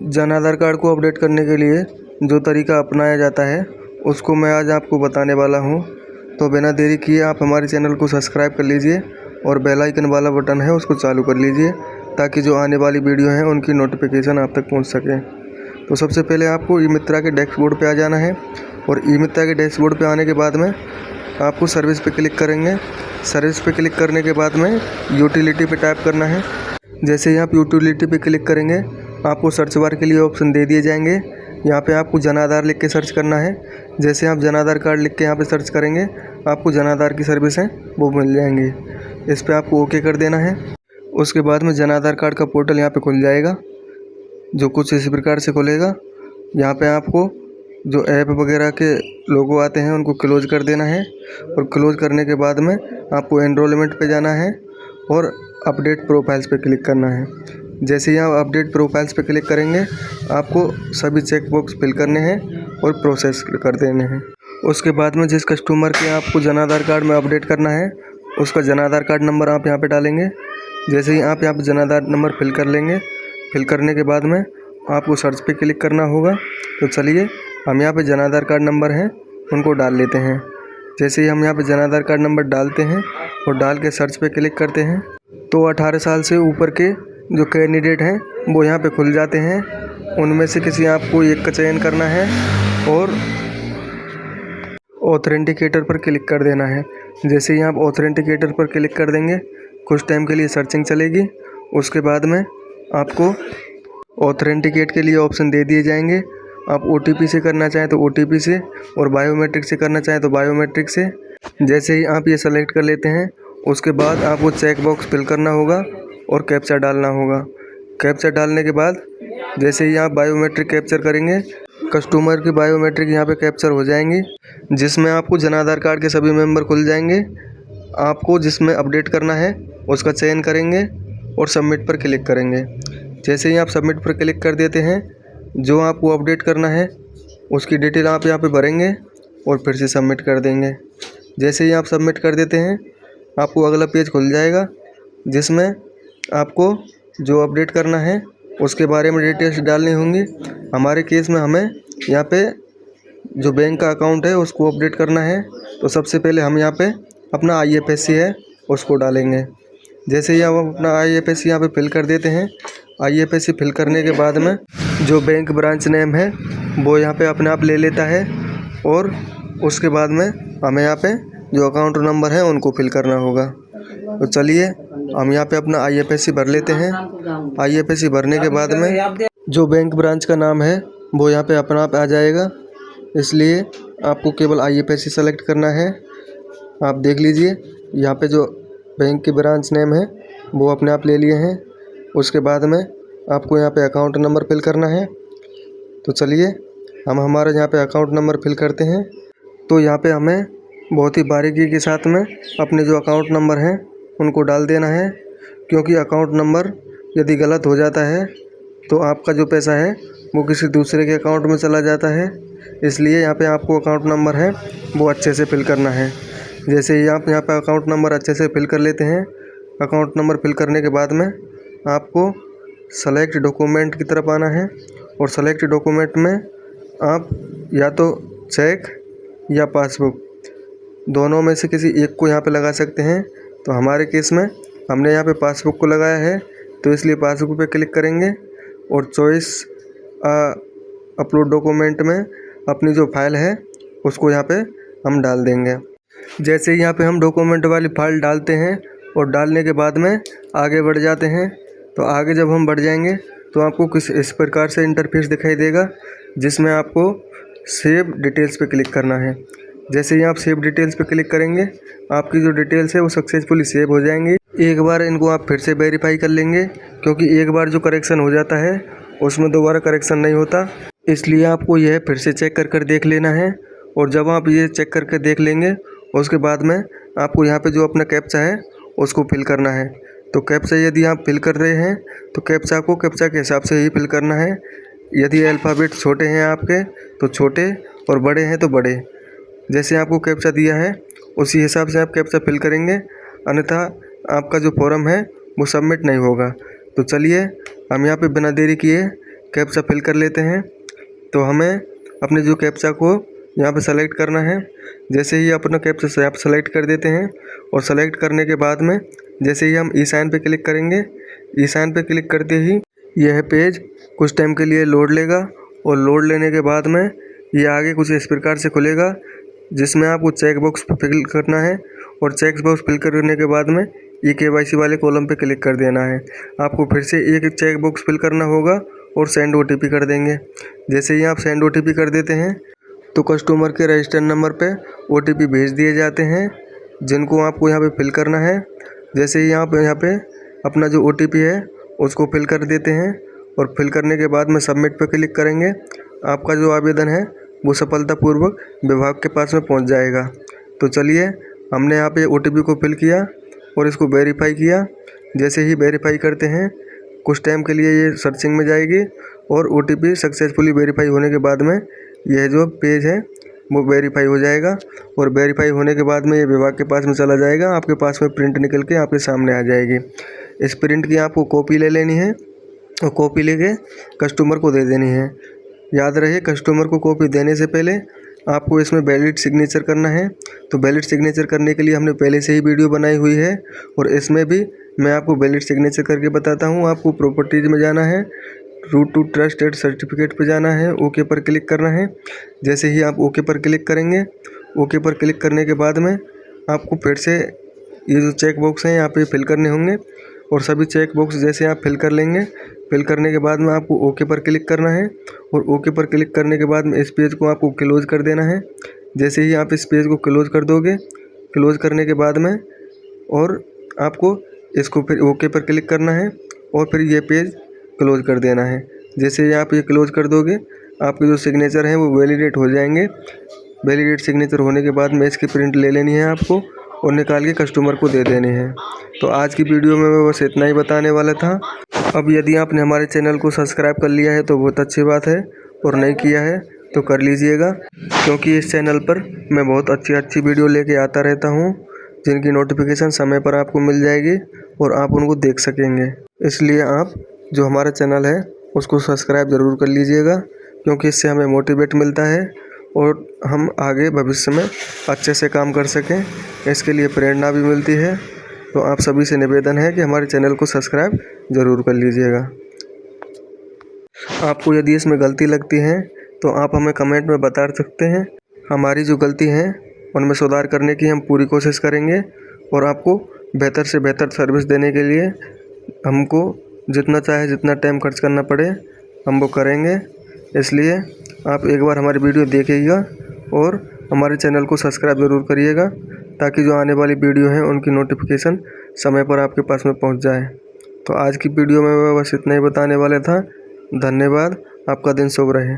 Jan Aadhaar card को update करने के लिए जो तरीका अपनाया जाता है उसको मैं आज आपको बताने वाला हूँ। तो बिना देरी किए आप हमारे चैनल को सब्सक्राइब कर लीजिए और बेल आइकन वाला बटन है उसको चालू कर लीजिए ताकि जो आने वाली वीडियो है उनकी नोटिफिकेशन आप तक पहुँच सके। तो सबसे पहले आपको ई मित्रा के डैशबोर्ड पे आ जाना है और ई मित्रा के डैशबोर्ड पे आने के बाद में आपको सर्विस पे क्लिक करेंगे। सर्विस पे क्लिक करने के बाद में यूटिलिटी पे टाइप करना है। जैसे ही आप यूटिलिटी पे क्लिक करेंगे आपको सर्च बार के लिए ऑप्शन दे दिए जाएंगे। यहाँ पे आपको जन आधार लिख के सर्च करना है। जैसे आप जन आधार कार्ड लिख के यहाँ पे सर्च करेंगे आपको जन आधार की सर्विस है वो मिल जाएंगी। इस पर आपको ओके कर देना है। उसके बाद में जन आधार कार्ड का पोर्टल यहाँ पे खुल जाएगा, जो कुछ इसी प्रकार से खुलेगा। यहाँ पे आपको जो ऐप वगैरह के लोगो आते हैं उनको क्लोज कर देना है और क्लोज करने के बाद में आपको एनरोलमेंट पे जाना है और अपडेट प्रोफाइल्स पे क्लिक करना है। जैसे ही आप अपडेट प्रोफाइल्स पे क्लिक करेंगे आपको सभी चेक बॉक्स फिल करने हैं और प्रोसेस कर देने हैं। उसके बाद में जिस कस्टमर के आपको जन आधार कार्ड में अपडेट करना है उसका जन आधार कार्ड नंबर आप यहाँ पे डालेंगे। जैसे ही आप यहाँ पे जन आधार नंबर फिल कर लेंगे, फिल करने के बाद में आपको सर्च पे क्लिक करना होगा। तो चलिए हम यहाँ पे जन आधार कार्ड नंबर हैं उनको डाल लेते हैं। जैसे ही हम यहाँ पे जन आधार कार्ड नंबर डालते हैं और डाल के सर्च पे क्लिक करते हैं तो 18 साल से ऊपर के जो कैंडिडेट हैं वो यहाँ पे खुल जाते हैं। उनमें से किसी आपको एक का चयन करना है और ऑथेंटिकेटर पर क्लिक कर देना है। जैसे ही आप ऑथेंटिकेटर पर क्लिक कर देंगे कुछ टाइम के लिए सर्चिंग चलेगी। उसके बाद में आपको ऑथेंटिकेट के लिए ऑप्शन दे दिए जाएंगे। आप OTP से करना चाहें तो OTP से और बायोमेट्रिक से करना चाहें तो बायोमेट्रिक से। जैसे ही आप ये सेलेक्ट कर लेते हैं उसके बाद आपको चेक बॉक्स फिल करना होगा और कैप्चा डालना होगा। कैप्चा डालने के बाद जैसे ही आप बायोमेट्रिक कैप्चर करेंगे कस्टमर की बायोमेट्रिक यहाँ पे कैप्चर हो जाएंगी, जिसमें आपको जन आधार कार्ड के सभी मेंबर खुल जाएंगे। आपको जिसमें अपडेट करना है उसका चयन करेंगे और सबमिट पर क्लिक करेंगे। जैसे ही आप सबमिट पर क्लिक कर देते हैं जो आपको अपडेट करना है उसकी डिटेल आप यहाँ पे भरेंगे और फिर से सबमिट कर देंगे। जैसे ही आप सबमिट कर देते हैं आपको अगला पेज खुल जाएगा जिसमें आपको जो अपडेट करना है उसके बारे में डिटेल्स डालनी होंगी। हमारे केस में हमें यहाँ पे जो बैंक का अकाउंट है उसको अपडेट करना है। तो सबसे पहले हम यहाँ पे अपना IFSC है उसको डालेंगे। जैसे ही आप अपना IFSC यहाँ पे फिल कर देते हैं, IFSC फिल करने के बाद में जो बैंक ब्रांच नेम है वो यहाँ पे अपने आप ले लेता है और उसके बाद में हमें यहाँ पे जो अकाउंट नंबर है उनको फिल करना होगा। तो चलिए हम यहाँ पे अपना IFSC भर लेते हैं। IFSC भरने के बाद में जो बैंक ब्रांच का नाम है वो यहाँ पे अपना आप आ जाएगा, इसलिए आपको केवल IFSC सेलेक्ट करना है। आप देख लीजिए यहाँ पे जो बैंक की ब्रांच नेम है वो अपने आप ले लिए हैं। उसके बाद में आपको यहाँ पे अकाउंट नंबर फिल करना है। तो चलिए हम हमारा यहाँ पे अकाउंट नंबर फिल करते हैं। तो यहाँ पे हमें बहुत ही बारीकी के साथ में अपने जो अकाउंट नंबर हैं उनको डाल देना है, क्योंकि अकाउंट नंबर यदि गलत हो जाता है तो आपका जो पैसा है वो किसी दूसरे के अकाउंट में चला जाता है। इसलिए यहाँ पे आपको अकाउंट नंबर है वो अच्छे से फिल करना है। जैसे ही आप यहाँ पे अकाउंट नंबर अच्छे से फिल कर लेते हैं, अकाउंट नंबर फिल करने के बाद में आपको सेलेक्ट डॉक्यूमेंट की तरफ आना है और सेलेक्ट डॉक्यूमेंट में आप या तो चेक या पासबुक दोनों में से किसी एक को यहाँ पे लगा सकते हैं। तो हमारे केस में हमने यहाँ पे पासबुक को लगाया है तो इसलिए पासबुक पे क्लिक करेंगे और चॉइस अपलोड डॉक्यूमेंट में अपनी जो फाइल है उसको यहाँ पे हम डाल देंगे। जैसे ही यहाँ पे हम डॉक्यूमेंट वाली फाइल डालते हैं और डालने के बाद में आगे बढ़ जाते हैं, तो आगे जब हम बढ़ जाएंगे तो आपको किस इस प्रकार से इंटरफेस दिखाई देगा जिसमें आपको सेव डिटेल्स पे क्लिक करना है। जैसे ही आप सेव डिटेल्स पे क्लिक करेंगे आपकी जो डिटेल्स है वो सक्सेसफुली सेव हो जाएंगी। एक बार इनको आप फिर से वेरीफाई कर लेंगे, क्योंकि एक बार जो करेक्शन हो जाता है उसमें दोबारा करेक्शन नहीं होता, इसलिए आपको यह फिर से चेक कर देख लेना है। और जब आप ये चेक करके देख लेंगे उसके बाद में आपको यहाँ पे जो अपना कैप्चा है उसको फिल करना है। तो कैप्चा यदि आप फिल कर रहे हैं तो कैप्चा को कैप्चा के हिसाब से ही फिल करना है। यदि अल्फ़ाबेट छोटे हैं आपके तो छोटे और बड़े हैं तो बड़े। जैसे आपको कैप्चा दिया है उसी हिसाब से आप कैप्चा फिल करेंगे, अन्यथा आपका जो फॉर्म है वो सबमिट नहीं होगा। तो चलिए हम यहाँ पे बिना देरी किए कैप्चा फिल कर लेते हैं। तो हमें अपने जो कैप्चा को यहाँ पे सेलेक्ट करना है। जैसे ही अपना कैप्चा यहाँ पे सेलेक्ट कर देते हैं और सेलेक्ट करने के बाद में जैसे ही हम ई साइन पे क्लिक करेंगे, ई साइन पे क्लिक करते ही यह पेज कुछ टाइम के लिए लोड लेगा और लोड लेने के बाद में ये आगे कुछ इस प्रकार से खुलेगा, जिसमें आपको चेक बॉक्स फिल करना है और चेक बॉक्स फिल करने के बाद में KYC वाले कॉलम पे क्लिक कर देना है। आपको फिर से एक चेक बॉक्स फिल करना होगा और सेंड OTP कर देंगे। जैसे ही आप सेंड OTP कर देते हैं तो कस्टमर के रजिस्टर्ड नंबर पे OTP भेज दिए जाते हैं, जिनको आपको यहाँ पे फिल करना है। जैसे ही आप यहाँ पे अपना जो OTP है उसको फिल कर देते हैं और फिल करने के बाद में सबमिट पे क्लिक करेंगे, आपका जो आवेदन है वो सफलतापूर्वक विभाग के पास में पहुँच जाएगा। तो चलिए, हमने यहाँ पे OTP को फिल किया और इसको वेरीफाई किया। जैसे ही वेरीफाई करते हैं कुछ टाइम के लिए ये सर्चिंग में जाएगी और OTP सक्सेसफुली वेरीफाई होने के बाद में यह जो पेज है वो वेरीफाई हो जाएगा और वेरीफाई होने के बाद में ये विभाग के पास में चला जाएगा। आपके पास में प्रिंट निकल के आपके सामने आ जाएगी। इस प्रिंट की आपको कॉपी ले लेनी है और कॉपी लेके कस्टमर को दे देनी है। याद रहे, कस्टमर को कॉपी देने से पहले आपको इसमें वैलिड सिग्नेचर करना है। तो वैलिड सिग्नेचर करने के लिए हमने पहले से ही वीडियो बनाई हुई है और इसमें भी मैं आपको वैलिड सिग्नेचर करके बताता हूँ। आपको प्रॉपर्टीज़ में जाना है, रूट टू ट्रस्टेड सर्टिफिकेट पे जाना है, ओके पर क्लिक करना है। जैसे ही आप ओके पर क्लिक करेंगे, ओके पर क्लिक करने के बाद में आपको फिर से ये जो चेक बॉक्स हैं यहाँ पे फिल करने होंगे और सभी चेक बॉक्स जैसे आप फिल कर लेंगे, फिल करने के बाद में आपको ओके पर क्लिक करना है और ओके पर क्लिक करने के बाद में इस पेज को आपको क्लोज़ कर देना है। जैसे ही आप इस पेज को क्लोज़ कर दोगे, क्लोज़ करने के बाद में और आपको इसको फिर ओके पर क्लिक करना है और फिर ये पेज क्लोज़ कर देना है। जैसे ही आप ये क्लोज़ कर दोगे, आपके जो सिग्नेचर हैं वो वैलिडेट हो जाएंगे। वैलिडेट सिग्नेचर होने के बाद में इसकी प्रिंट ले लेनी है आपको और निकाल के कस्टमर को दे देनी है। तो आज की वीडियो में मैं बस इतना ही बताने वाला था। अब यदि आपने हमारे चैनल को सब्सक्राइब कर लिया है तो बहुत अच्छी बात है, और नहीं किया है तो कर लीजिएगा, क्योंकि इस चैनल पर मैं बहुत अच्छी वीडियो लेके आता रहता हूँ, जिनकी नोटिफिकेशन समय पर आपको मिल जाएगी और आप उनको देख सकेंगे। इसलिए आप जो हमारा चैनल है उसको सब्सक्राइब ज़रूर कर लीजिएगा, क्योंकि इससे हमें मोटिवेट मिलता है और हम आगे भविष्य में अच्छे से काम कर सकें, इसके लिए प्रेरणा भी मिलती है। तो आप सभी से निवेदन है कि हमारे चैनल को सब्सक्राइब ज़रूर कर लीजिएगा। आपको यदि इसमें गलती लगती है तो आप हमें कमेंट में बता सकते हैं। हमारी जो गलती हैं उनमें सुधार करने की हम पूरी कोशिश करेंगे और आपको बेहतर से बेहतर सर्विस देने के लिए हमको जितना चाहे जितना टाइम खर्च करना पड़े हम वो करेंगे। इसलिए आप एक बार हमारी वीडियो देखिएगा और हमारे चैनल को सब्सक्राइब ज़रूर करिएगा, ताकि जो आने वाली वीडियो है उनकी नोटिफिकेशन समय पर आपके पास में पहुंच जाए। तो आज की वीडियो में मैं बस इतना ही बताने वाला था। धन्यवाद। आपका दिन शुभ रहे।